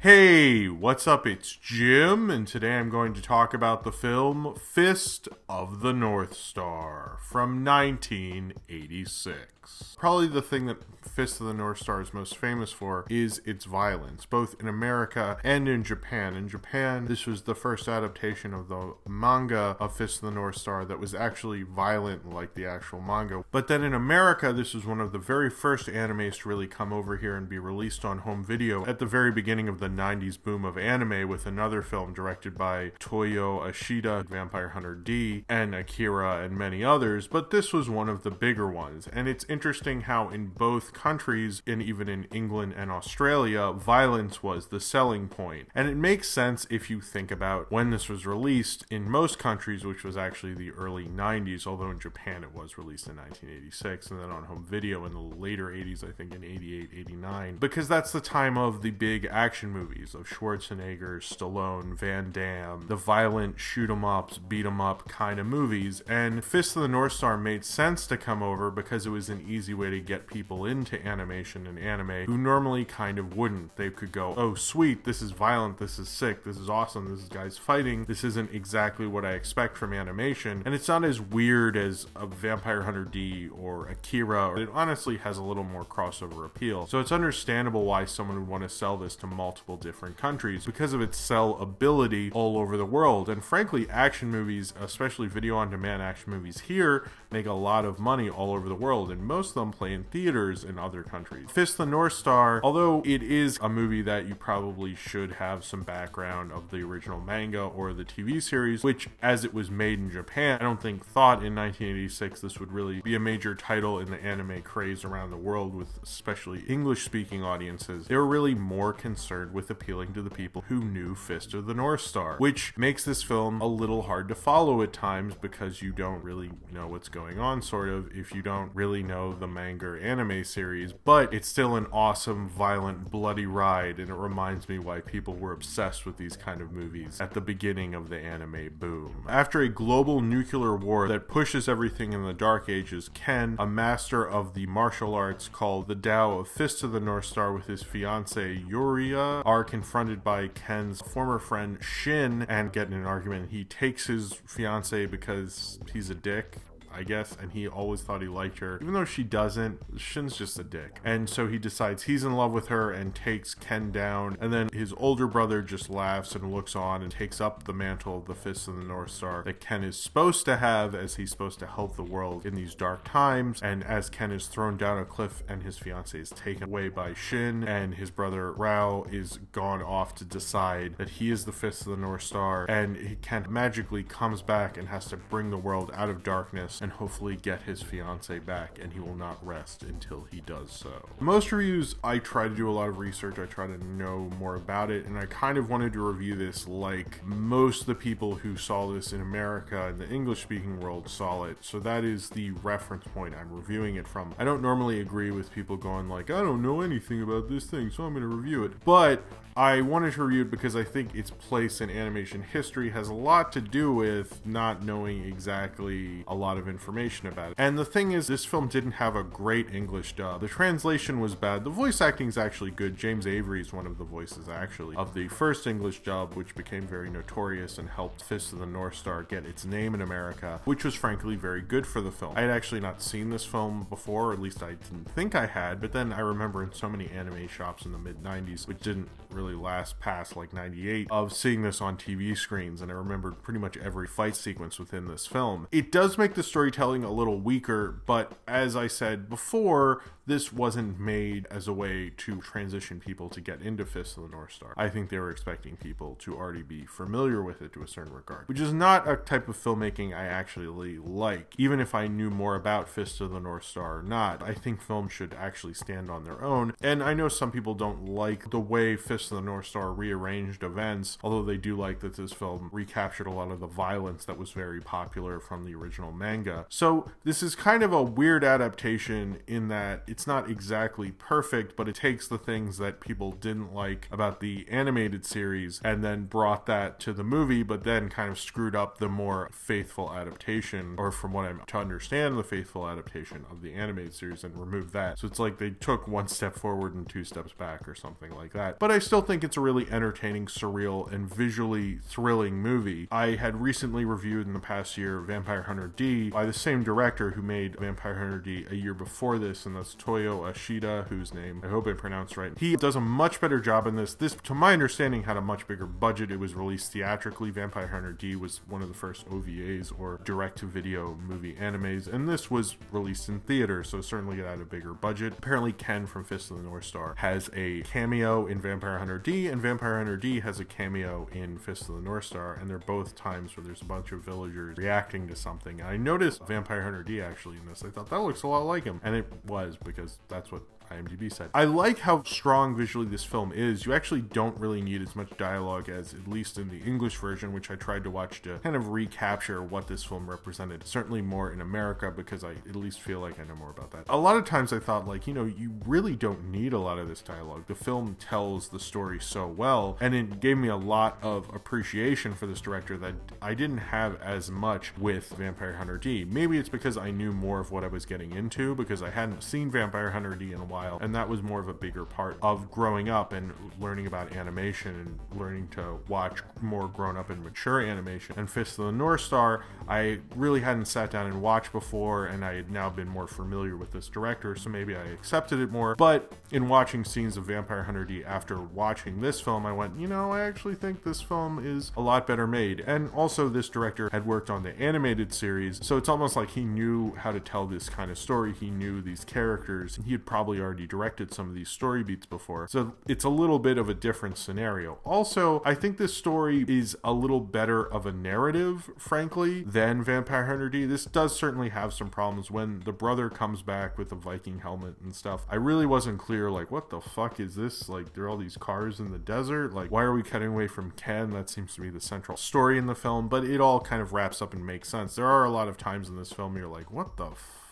Hey, what's up? It's Jim, and today I'm going to talk about the film Fist of the North Star from 1986. Probably the thing that Fist of the North Star is most famous for is its violence, both in America and in Japan. In Japan, this was the first adaptation of the manga of Fist of the North Star that was actually violent like the actual manga. But then in America, this was one of the very first animes to really come over here and be released on home video at the very beginning of the 90s boom of anime, with another film directed by Toyo Ashida, Vampire Hunter D, and Akira, and many others. But this was one of the bigger ones, and it's interesting how in both countries, and even in England and Australia, violence was the selling point. And it makes sense if you think about when this was released in most countries, which was actually the early 90s, although in Japan it was released in 1986, and then on home video in the later 80s, I think in 88, 89, because that's the time of the big action movies of Schwarzenegger, Stallone, Van Damme, the violent shoot-em-ups, beat-em-up kind of movies. And Fist of the North Star made sense to come over because it was an easy way to get people into animation and anime who normally kind of wouldn't. They could go, oh sweet, this is violent, this is sick, this is awesome, this is guys fighting, this isn't exactly what I expect from animation, and it's not as weird as a Vampire Hunter D or Akira. It honestly has a little more crossover appeal. So it's understandable why someone would want to sell this to multiple different countries because of its sellability all over the world. And frankly, action movies, especially video on demand action movies here, make a lot of money all over the world, and most of them play in theaters in other countries. Fist of the North Star, although it is a movie that you probably should have some background of the original manga or the TV series, which as it was made in Japan, I don't think thought in 1986 this would really be a major title in the anime craze around the world, with especially English speaking audiences. They were really more concerned with appealing to the people who knew Fist of the North Star, which makes this film a little hard to follow at times because you don't really know what's going on, sort of, if you don't really know the manga or anime series. But it's still an awesome, violent, bloody ride, and it reminds me why people were obsessed with these kind of movies at the beginning of the anime boom. After a global nuclear war that pushes everything in the Dark Ages, Ken, a master of the martial arts called the Tao of Fist of the North Star, with his fiancée Yuria, are confronted by Ken's former friend Shin and get in an argument. He takes his fiancée because he's a dick, I guess, and he always thought he liked her, even though she doesn't. Shin's just a dick. And so he decides he's in love with her and takes Ken down, and then his older brother just laughs and looks on and takes up the mantle of the Fist of the North Star that Ken is supposed to have, as he's supposed to help the world in these dark times. And as Ken is thrown down a cliff and his fiancée is taken away by Shin, and his brother Rao is gone off to decide that he is the Fist of the North Star, and Ken magically comes back and has to bring the world out of darkness and hopefully get his fiancée back, and he will not rest until he does so. Most reviews, I try to do a lot of research, I try to know more about it, and I kind of wanted to review this like most of the people who saw this in America and the English-speaking world saw it, so that is the reference point I'm reviewing it from. I don't normally agree with people going like, I don't know anything about this thing, so I'm going to review it, but I wanted to review it because I think its place in animation history has a lot to do with not knowing exactly a lot of information about it. And the thing is, this film didn't have a great English dub. The translation was bad. The voice acting is actually good. James Avery is one of the voices, actually, of the first English dub, which became very notorious and helped Fist of the North Star get its name in America, which was frankly very good for the film. I had actually not seen this film before, or at least I didn't think I had, but then I remember in so many anime shops in the mid-90s, which didn't really last past like 98, of seeing this on TV screens, and I remembered pretty much every fight sequence within this film. It does make the storytelling a little weaker, but as I said before, this wasn't made as a way to transition people to get into Fist of the North Star. I think they were expecting people to already be familiar with it to a certain regard, which is not a type of filmmaking I actually like. Even if I knew more about Fist of the North Star or not, I think films should actually stand on their own. And I know some people don't like the way Fist of the North Star rearranged events, although they do like that this film recaptured a lot of the violence that was very popular from the original manga. So this is kind of a weird adaptation in that it's not exactly perfect, but it takes the things that people didn't like about the animated series and then brought that to the movie, but then kind of screwed up the more faithful adaptation, or from what I'm to understand, the faithful adaptation of the animated series, and removed that. So it's like they took one step forward and two steps back or something like that. But I still still think it's a really entertaining, surreal, and visually thrilling movie. I had recently reviewed in the past year Vampire Hunter D by the same director who made Vampire Hunter D a year before this, and that's Toyo Ashida, whose name I hope I pronounced right. He does a much better job in this. This, to my understanding, had a much bigger budget. It was released theatrically. Vampire Hunter D was one of the first OVAs, or direct-to-video movie animes, and this was released in theater, so certainly it had a bigger budget. Apparently Ken from Fist of the North Star has a cameo in Vampire Hunter D, and Vampire Hunter D has a cameo in Fist of the North Star, and they're both times where there's a bunch of villagers reacting to something. And I noticed Vampire Hunter D actually in this. I thought that looks a lot like him, and it was, because that's what IMDb said. I like how strong visually this film is. You actually don't really need as much dialogue as, at least in the English version, which I tried to watch to kind of recapture what this film represented. Certainly more in America, because I at least feel like I know more about that. A lot of times I thought, like, you really don't need a lot of this dialogue. The film tells the story so well, and it gave me a lot of appreciation for this director that I didn't have as much with Vampire Hunter D. Maybe it's because I knew more of what I was getting into, because I hadn't seen Vampire Hunter D in a while, and that was more of a bigger part of growing up and learning about animation and learning to watch more grown up and mature animation. And Fist of the North Star, I really hadn't sat down and watched before, and I had now been more familiar with this director, so maybe I accepted it more. But in watching scenes of Vampire Hunter D after watching this film, I went, I actually think this film is a lot better made. And also, this director had worked on the animated series, so it's almost like he knew how to tell this kind of story. He knew these characters, and he had probably already directed some of these story beats before, so it's a little bit of a different scenario. Also, I think this story is a little better of a narrative, frankly, than Vampire Hunter D. This does certainly have some problems. When the brother comes back with a Viking helmet and stuff, I really wasn't clear, like, what the fuck is this? Like, there are all these cars in the desert, like, why are we cutting away from Ken? That seems to be the central story in the film, but it all kind of wraps up and makes sense. There are a lot of times in this film you're like, what the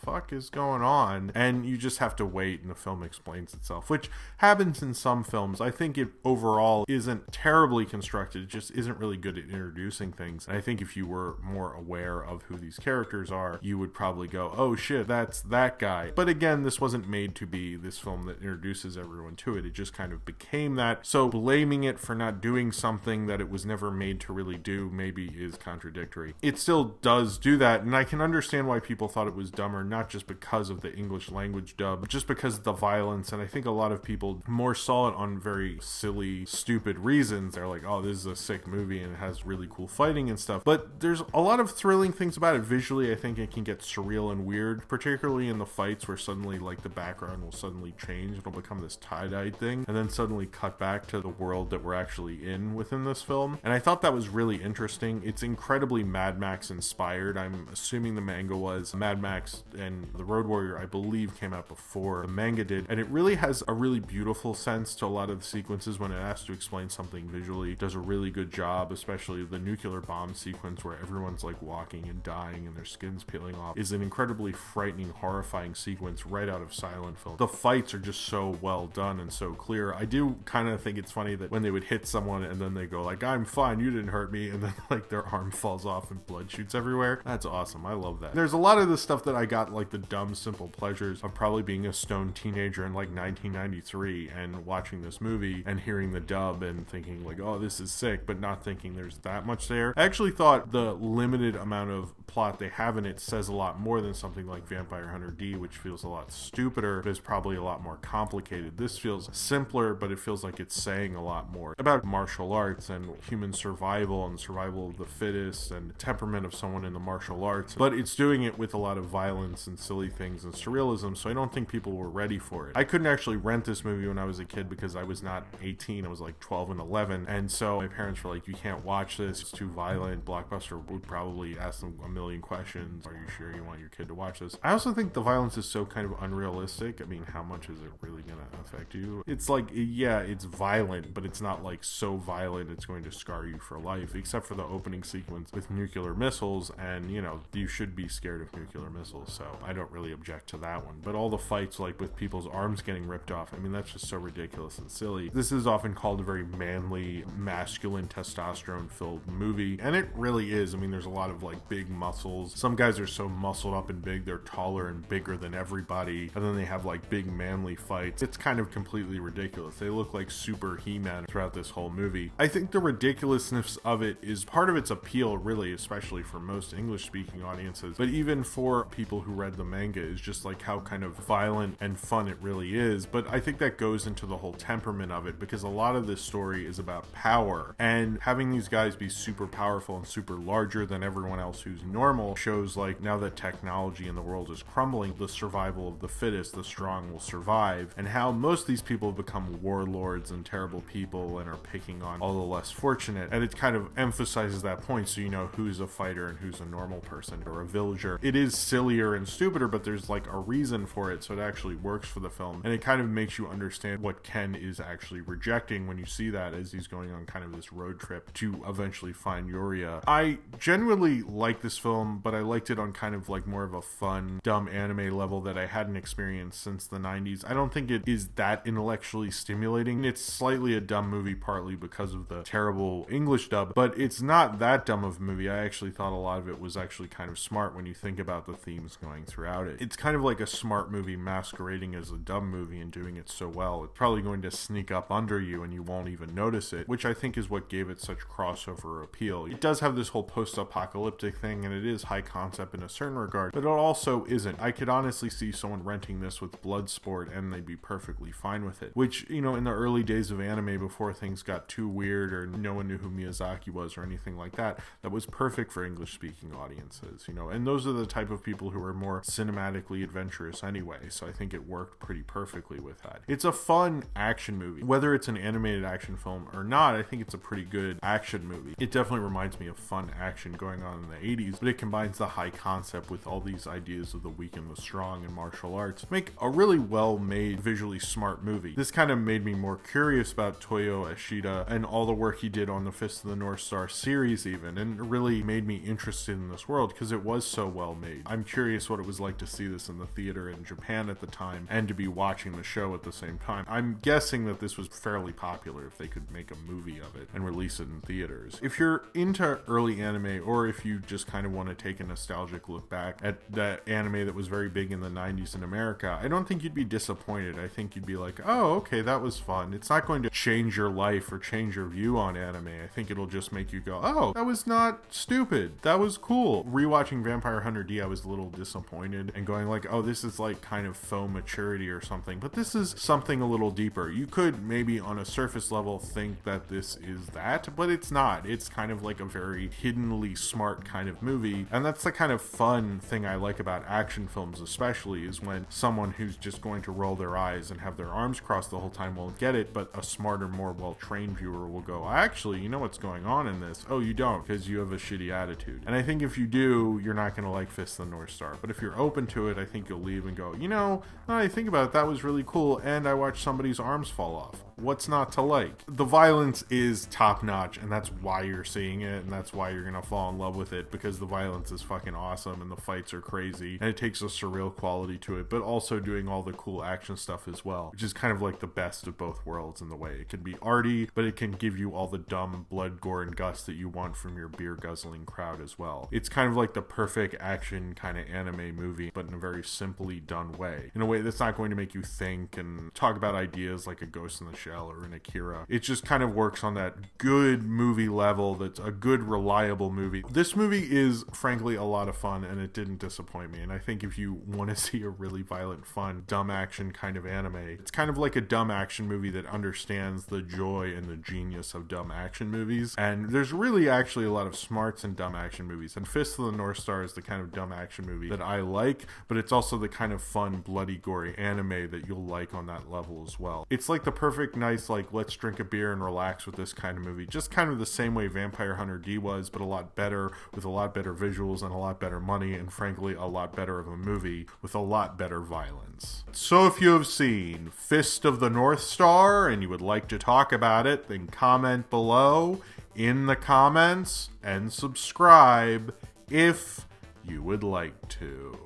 fuck is going on? And you just have to wait and the film explains itself, which happens in some films. I think it overall isn't terribly constructed. It just isn't really good at introducing things. And I think if you were more aware of who these characters are, you would probably go, oh shit, that's that guy. But again, this wasn't made to be this film that introduces everyone to it. It just kind of became that. So blaming it for not doing something that it was never made to really do maybe is contradictory. It still does do that, and I can understand why people thought it was dumber, not just because of the English language dub, just because of the violence. And I think a lot of people more saw it on very silly, stupid reasons. They're like, oh, this is a sick movie and it has really cool fighting and stuff. But there's a lot of thrilling things about it. Visually, I think it can get surreal and weird, particularly in the fights where suddenly, like, the background will suddenly change. It'll become this tie-dye thing and then suddenly cut back to the world that we're actually in within this film. And I thought that was really interesting. It's incredibly Mad Max inspired. I'm assuming the manga was. Mad Max and The Road Warrior, I believe, came out before the manga did, and it really has a really beautiful sense to a lot of the sequences when it has to explain something visually. It does a really good job, especially the nuclear bomb sequence where everyone's like walking and dying and their skin's peeling off is an incredibly frightening, horrifying sequence right out of silent film. The fights are just so well done and so clear. I do kind of think it's funny that when they would hit someone and then they go like, I'm fine, you didn't hurt me, and then like their arm falls off and blood shoots everywhere. That's awesome. I love that. There's a lot of the stuff that I got, like the dumb, simple pleasures of probably being a stoned teenager in like 1993 and watching this movie and hearing the dub and thinking like, oh, this is sick, but not thinking there's that much there. I actually thought the limited amount of plot they have in it says a lot more than something like Vampire Hunter D, which feels a lot stupider, but is probably a lot more complicated. This feels simpler, but it feels like it's saying a lot more about martial arts and human survival and survival of the fittest and temperament of someone in the martial arts. But it's doing it with a lot of violence and silly things and surrealism, so I don't think people were ready for it. I couldn't actually rent this movie when I was a kid because I was not 18, I was like 12 and 11, and so my parents were like, you can't watch this, it's too violent. Blockbuster would probably ask them a million questions. Are you sure you want your kid to watch this? I also think the violence is so kind of unrealistic. I mean, how much is it really gonna affect you? It's like, yeah, it's violent, but it's not like so violent it's going to scar you for life, except for the opening sequence with nuclear missiles, and you should be scared of nuclear missiles, so I don't really object to that one. But all the fights, like with people's arms getting ripped off, I mean, that's just so ridiculous and silly. This is often called a very manly, masculine, testosterone filled movie, and it really is. I mean, there's a lot of like big muscle muscles. Some guys are so muscled up and big, they're taller and bigger than everybody. And then they have like big manly fights. It's kind of completely ridiculous. They look like super He-Man throughout this whole movie. I think the ridiculousness of it is part of its appeal, really, especially for most English-speaking audiences. But even for people who read the manga, is just like how kind of violent and fun it really is. But I think that goes into the whole temperament of it, because a lot of this story is about power, and having these guys be super powerful and super larger than everyone else who's normal shows, like, now that technology in the world is crumbling, the survival of the fittest, the strong will survive, and how most of these people have become warlords and terrible people and are picking on all the less fortunate. And it kind of emphasizes that point, so you know who's a fighter and who's a normal person or a villager. It is sillier and stupider, but there's like a reason for it, so it actually works for the film, and it kind of makes you understand what Ken is actually rejecting when you see that as he's going on kind of this road trip to eventually find Yuria. I genuinely like this film, but I liked it on kind of like more of a fun, dumb anime level that I hadn't experienced since the 90s. I don't think it is that intellectually stimulating. It's slightly a dumb movie, partly because of the terrible English dub, but it's not that dumb of a movie. I actually thought a lot of it was actually kind of smart when you think about the themes going throughout it. It's kind of like a smart movie masquerading as a dumb movie and doing it so well. It's probably going to sneak up under you and you won't even notice it, which I think is what gave it such crossover appeal. It does have this whole post-apocalyptic thing, and it is high concept in a certain regard, but it also isn't. I could honestly see someone renting this with Bloodsport and they'd be perfectly fine with it, which, you know, in the early days of anime, before things got too weird or no one knew who Miyazaki was or anything like that, that was perfect for English-speaking audiences, you know, and those are the type of people who are more cinematically adventurous anyway, so I think it worked pretty perfectly with that. It's a fun action movie. Whether it's an animated action film or not, I think it's a pretty good action movie. It definitely reminds me of fun action going on in the 80s, but it combines the high concept with all these ideas of the weak and the strong and martial arts. Make a really well-made, visually smart movie. This kind of made me more curious about Toyo Ishida and all the work he did on the Fist of the North Star series even, and it really made me interested in this world because it was so well made. I'm curious what it was like to see this in the theater in Japan at the time and to be watching the show at the same time. I'm guessing that this was fairly popular if they could make a movie of it and release it in theaters. If you're into early anime, or if you just kind of want to take a nostalgic look back at that anime that was very big in the 90s in America, I don't think you'd be disappointed. I think you'd be like, oh, okay, that was fun. It's not going to change your life or change your view on anime. I think it'll just make you go, oh, that was not stupid. That was cool. Rewatching Vampire Hunter D, I was a little disappointed and going like, oh, this is like kind of faux maturity or something, but this is something a little deeper. You could maybe on a surface level think that this is that, but it's not. It's kind of like a very hiddenly smart kind of movie, and that's the kind of fun thing I like about action films especially, is when someone who's just going to roll their eyes and have their arms crossed the whole time won't get it, but a smarter, more well-trained viewer will go, actually, you know what's going on in this. Oh, you don't, because you have a shitty attitude. And I think if you do, you're not going to like Fist of the North Star, but if you're open to it, I think you'll leave and go, you know, now I think about it, that was really cool, and I watched somebody's arms fall off. What's not to like? The violence is top-notch, and that's why you're seeing it, and that's why you're gonna fall in love with it, because the violence is fucking awesome, and the fights are crazy, and it takes a surreal quality to it, but also doing all the cool action stuff as well, which is kind of like the best of both worlds in the way. It can be arty, but it can give you all the dumb blood, gore, and guts that you want from your beer-guzzling crowd as well. It's kind of like the perfect action kind of anime movie, but in a very simply done way. In a way that's not going to make you think and talk about ideas like a Ghost in the Shell or an Akira. It just kind of works on that good movie level that's a good, reliable movie. This movie is, frankly, a lot of fun, and it didn't disappoint me. And I think if you want to see a really violent, fun, dumb action kind of anime, it's kind of like a dumb action movie that understands the joy and the genius of dumb action movies. And there's really actually a lot of smarts in dumb action movies. And Fist of the North Star is the kind of dumb action movie that I like, but it's also the kind of fun, bloody, gory anime that you'll like on that level as well. It's like the perfect, nice, like, let's drink a beer and relax with this kind of movie. Just kind of the same way Vampire Hunter D was, but a lot better, with a lot better visuals and a lot better money, and frankly, a lot better of a movie with a lot better violence. So if you have seen Fist of the North Star and you would like to talk about it, then comment below in the comments and subscribe if you would like to.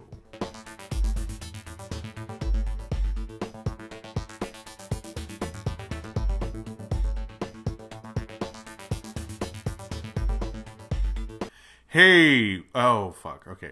Hey, oh fuck, okay.